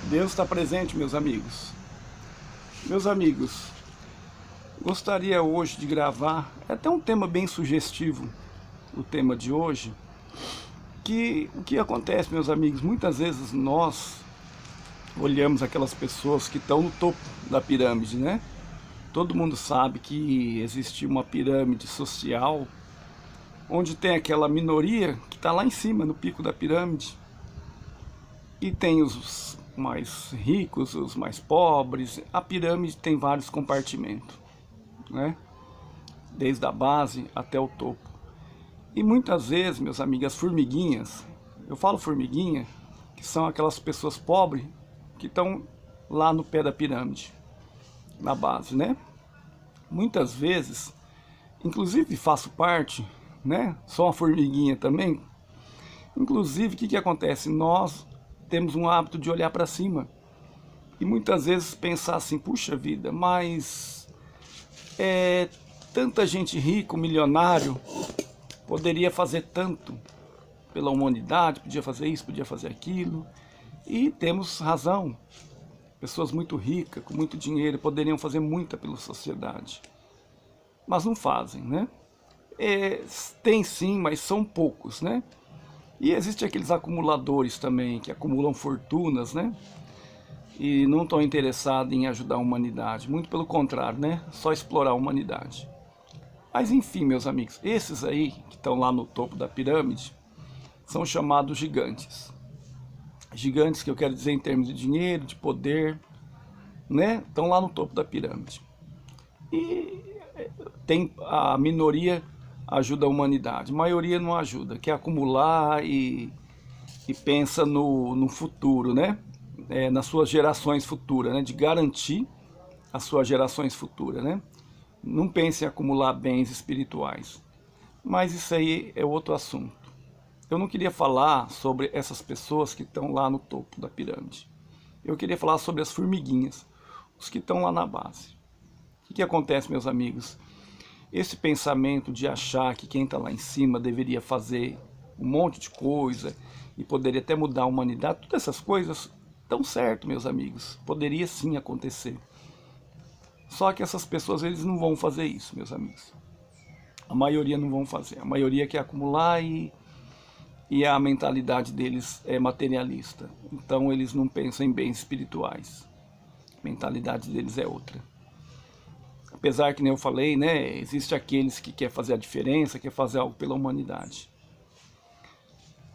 Deus está presente, meus amigos. Meus amigos, gostaria hoje de gravar, é até um tema bem sugestivo, o tema de hoje, que o que acontece, meus amigos, muitas vezes nós olhamos aquelas pessoas que estão no topo da pirâmide, né? Todo mundo sabe que existe uma pirâmide social, onde tem aquela minoria que está lá em cima, no pico da pirâmide, e tem os mais ricos, os mais pobres. A pirâmide tem vários compartimentos, né? Desde a base até o topo. E muitas vezes, meus amigos, as formiguinhas, eu falo formiguinha, que são aquelas pessoas pobres que estão lá no pé da pirâmide, na base, né? Muitas vezes, inclusive faço parte, né? Sou uma formiguinha também. Inclusive, o que acontece? Nós temos um hábito de olhar para cima e muitas vezes pensar assim, puxa vida, mas tanta gente rico, milionário, poderia fazer tanto pela humanidade, podia fazer isso, podia fazer aquilo, e temos razão. Pessoas muito ricas, com muito dinheiro, poderiam fazer muita pela sociedade, mas não fazem, né? Tem sim, mas são poucos, né? E existem aqueles acumuladores também, que acumulam fortunas, né? E não estão interessados em ajudar a humanidade. Muito pelo contrário, né? Só explorar a humanidade. Mas enfim, meus amigos, esses aí que estão lá no topo da pirâmide são chamados gigantes. Gigantes que eu quero dizer em termos de dinheiro, de poder, né? Estão lá no topo da pirâmide. E tem a minoria ajuda a humanidade, a maioria não ajuda, quer acumular e pensa no futuro, né? Nas suas gerações futuras, né? De garantir as suas gerações futuras, né? Não pense em acumular bens espirituais. Mas isso aí é outro assunto. Eu não queria falar sobre essas pessoas que estão lá no topo da pirâmide. Eu queria falar sobre as formiguinhas, os que estão lá na base. O que acontece, meus amigos? Esse pensamento de achar que quem está lá em cima deveria fazer um monte de coisa e poderia até mudar a humanidade, todas essas coisas estão certo, meus amigos. Poderia sim acontecer. Só que essas pessoas, eles não vão fazer isso, meus amigos. A maioria não vão fazer. A maioria quer acumular e a mentalidade deles é materialista. Então eles não pensam em bens espirituais. A mentalidade deles é outra. Apesar que, nem eu falei, né, existe aqueles que querem fazer a diferença, querem fazer algo pela humanidade.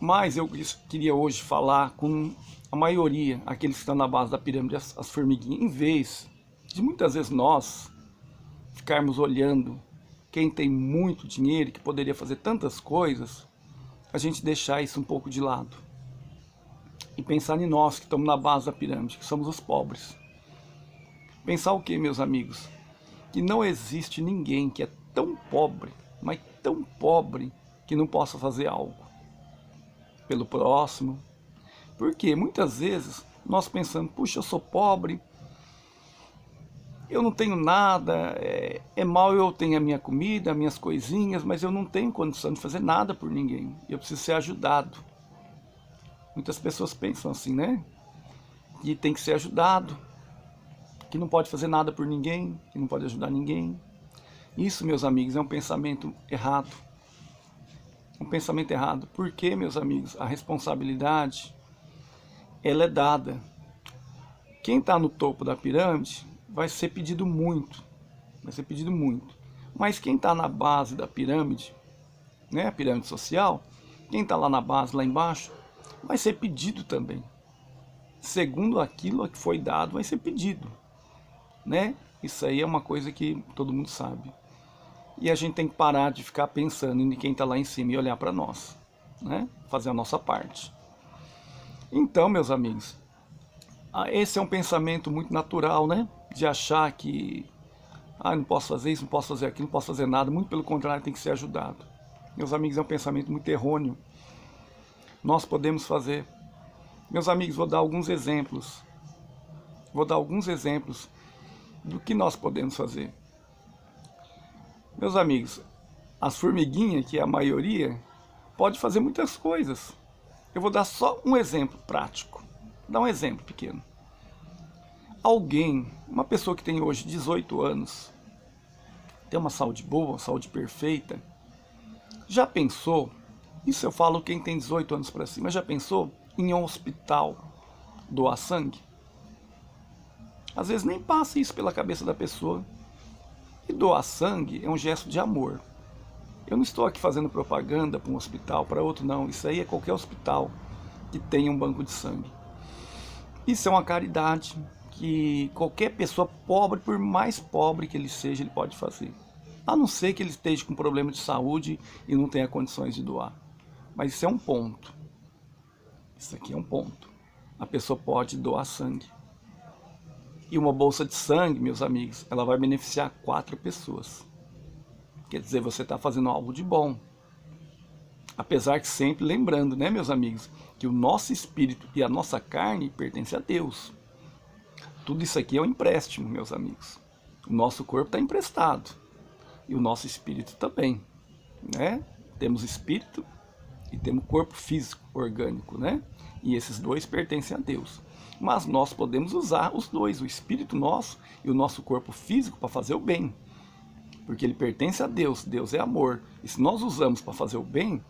Mas eu queria hoje falar com a maioria, aqueles que estão na base da pirâmide, as formiguinhas, em vez de muitas vezes nós ficarmos olhando quem tem muito dinheiro, que poderia fazer tantas coisas, a gente deixar isso um pouco de lado. E pensar em nós que estamos na base da pirâmide, que somos os pobres. Pensar o que, meus amigos? Que não existe ninguém que é tão pobre, mas tão pobre, que não possa fazer algo pelo próximo. Porque muitas vezes nós pensamos, puxa, eu sou pobre, eu não tenho nada, é mal eu tenho a minha comida, as minhas coisinhas, mas eu não tenho condição de fazer nada por ninguém, eu preciso ser ajudado. Muitas pessoas pensam assim, né? Que tem que ser ajudado, que não pode fazer nada por ninguém, que não pode ajudar ninguém. Isso, meus amigos, é um pensamento errado. Um pensamento errado. Porque, meus amigos, a responsabilidade, ela é dada. Quem está no topo da pirâmide vai ser pedido muito. Vai ser pedido muito. Mas quem está na base da pirâmide, né, a pirâmide social, quem está lá na base, lá embaixo, vai ser pedido também. Segundo aquilo que foi dado, vai ser pedido. Né? Isso aí é uma coisa que todo mundo sabe. E a gente tem que parar de ficar pensando em quem está lá em cima e olhar para nós, né? Fazer a nossa parte. Então, meus amigos, esse é um pensamento muito natural, né? De achar que não posso fazer isso, não posso fazer aquilo, não posso fazer nada. Muito pelo contrário, tem que ser ajudado. Meus amigos, é um pensamento muito errôneo. Nós podemos fazer. Meus amigos, vou dar alguns exemplos. Do que nós podemos fazer. Meus amigos, as formiguinhas, que é a maioria, pode fazer muitas coisas. Eu vou dar só um exemplo prático. Vou dar um exemplo pequeno. alguém, uma pessoa que tem hoje 18 anos, tem uma saúde boa, uma saúde perfeita, já pensou, isso eu falo quem tem 18 anos para cima, já pensou em um hospital doar sangue? Às vezes nem passa isso pela cabeça da pessoa. E doar sangue é um gesto de amor. Eu não estou aqui fazendo propaganda para um hospital, para outro não. Isso aí é qualquer hospital que tenha um banco de sangue. Isso é uma caridade que qualquer pessoa pobre, por mais pobre que ele seja, ele pode fazer. A não ser que ele esteja com problema de saúde e não tenha condições de doar. Mas isso é um ponto. Isso aqui é um ponto. A pessoa pode doar sangue. E uma bolsa de sangue, meus amigos, ela vai beneficiar 4 pessoas. Quer dizer, você está fazendo algo de bom. Apesar que sempre lembrando, né, meus amigos, que o nosso espírito e a nossa carne pertencem a Deus. Tudo isso aqui é um empréstimo, meus amigos. O nosso corpo está emprestado. E o nosso espírito também, né? Temos espírito e temos corpo físico, orgânico, né? E esses dois pertencem a Deus. Mas nós podemos usar os dois, o espírito nosso e o nosso corpo físico, para fazer o bem. Porque ele pertence a Deus, Deus é amor. E se nós usamos para fazer o bem,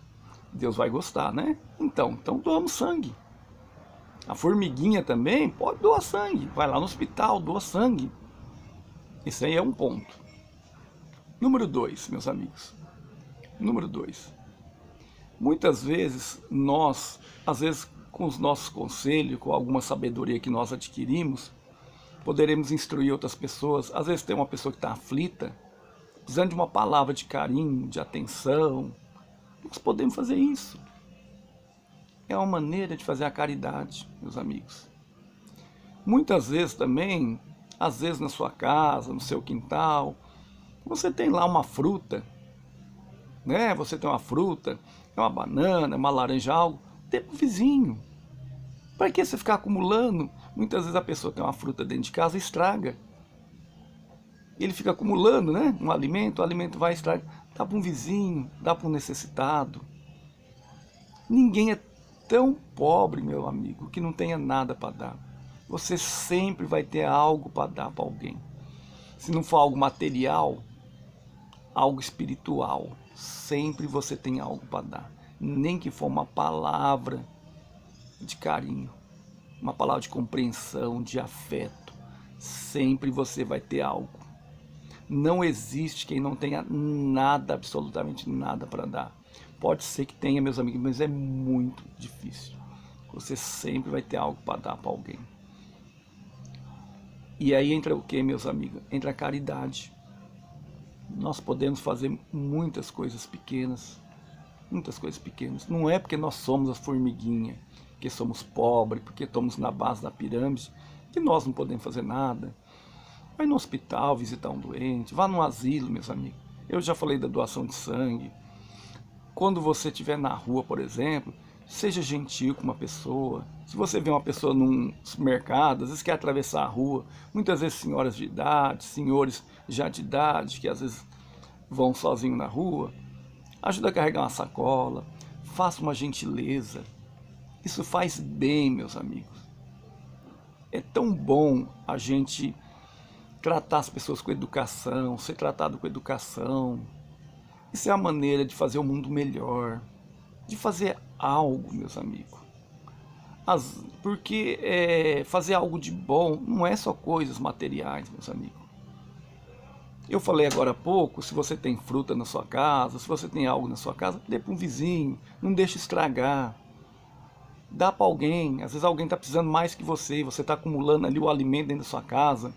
Deus vai gostar, né? Então doamos sangue. A formiguinha também pode doar sangue. Vai lá no hospital, doa sangue. Esse aí é um ponto. Número 2, meus amigos. Número 2. Muitas vezes nós, às vezes com os nossos conselhos, com alguma sabedoria que nós adquirimos, poderemos instruir outras pessoas. Às vezes tem uma pessoa que está aflita, precisando de uma palavra de carinho, de atenção. Nós podemos fazer isso. É uma maneira de fazer a caridade, meus amigos. Muitas vezes também, às vezes na sua casa, no seu quintal, você tem lá uma fruta, né? Você tem uma fruta, é uma banana, é uma laranja, algo, dê para o vizinho. Para que você ficar acumulando? Muitas vezes a pessoa tem uma fruta dentro de casa e estraga. Ele fica acumulando, né? Um alimento, o alimento vai estragar. Dá para um vizinho, dá para um necessitado. Ninguém é tão pobre, meu amigo, que não tenha nada para dar. Você sempre vai ter algo para dar para alguém. Se não for algo material, algo espiritual, sempre você tem algo para dar. Nem que for uma palavra de carinho, uma palavra de compreensão, de afeto, sempre você vai ter algo. Não existe quem não tenha nada, absolutamente nada para dar. Pode ser que tenha, meus amigos, mas é muito difícil. Você sempre vai ter algo para dar para alguém. E aí entra o que, meus amigos? Entra a caridade. Nós podemos fazer muitas coisas pequenas. Muitas coisas pequenas. Não é porque nós somos as formiguinhas, porque somos pobres, porque estamos na base da pirâmide, que nós não podemos fazer nada. Vai no hospital visitar um doente, vá no asilo, meus amigos. Eu já falei da doação de sangue. Quando você estiver na rua, por exemplo, seja gentil com uma pessoa. Se você vê uma pessoa num supermercado, às vezes quer atravessar a rua, muitas vezes senhoras de idade, senhores já de idade, que às vezes vão sozinhos na rua, ajuda a carregar uma sacola, faça uma gentileza. Isso faz bem, meus amigos. É tão bom a gente tratar as pessoas com educação, ser tratado com educação. Isso é a maneira de fazer o mundo melhor, de fazer algo, meus amigos. Porque fazer algo de bom não é só coisas materiais, meus amigos. Eu falei agora há pouco, se você tem fruta na sua casa, se você tem algo na sua casa, dê para um vizinho, não deixe estragar. Dá para alguém, às vezes alguém está precisando mais que você está acumulando ali o alimento dentro da sua casa.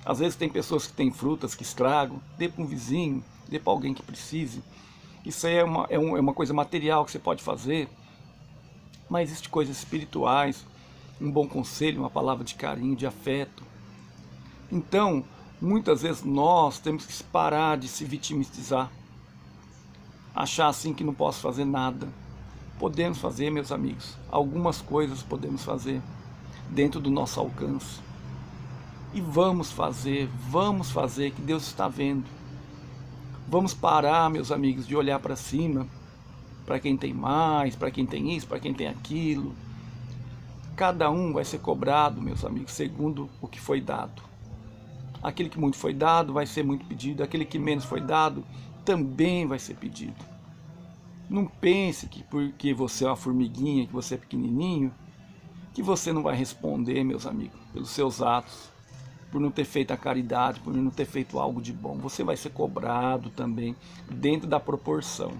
Às vezes tem pessoas que têm frutas que estragam, dê para um vizinho, dê para alguém que precise. Isso aí é uma coisa material que você pode fazer, mas existem coisas espirituais, um bom conselho, uma palavra de carinho, de afeto. Então, muitas vezes nós temos que parar de se vitimizar, achar assim que não posso fazer nada. Podemos fazer, meus amigos, algumas coisas podemos fazer dentro do nosso alcance. E vamos fazer que Deus está vendo. Vamos parar, meus amigos, de olhar para cima, para quem tem mais, para quem tem isso, para quem tem aquilo. cada um vai ser cobrado, meus amigos, segundo o que foi dado. Aquele que muito foi dado vai ser muito pedido, aquele que menos foi dado também vai ser pedido. Não pense que porque você é uma formiguinha, que você é pequenininho, que você não vai responder, meus amigos, pelos seus atos, por não ter feito a caridade, por não ter feito algo de bom. Você vai ser cobrado também, dentro da proporção.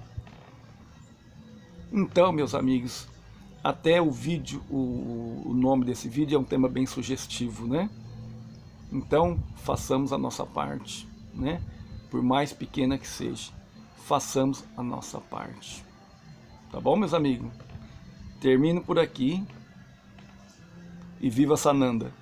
Então, meus amigos, até o vídeo, o nome desse vídeo é um tema bem sugestivo, né? Então, façamos a nossa parte, né? Por mais pequena que seja, façamos a nossa parte. Tá bom, meus amigos? Termino por aqui e viva Sananda!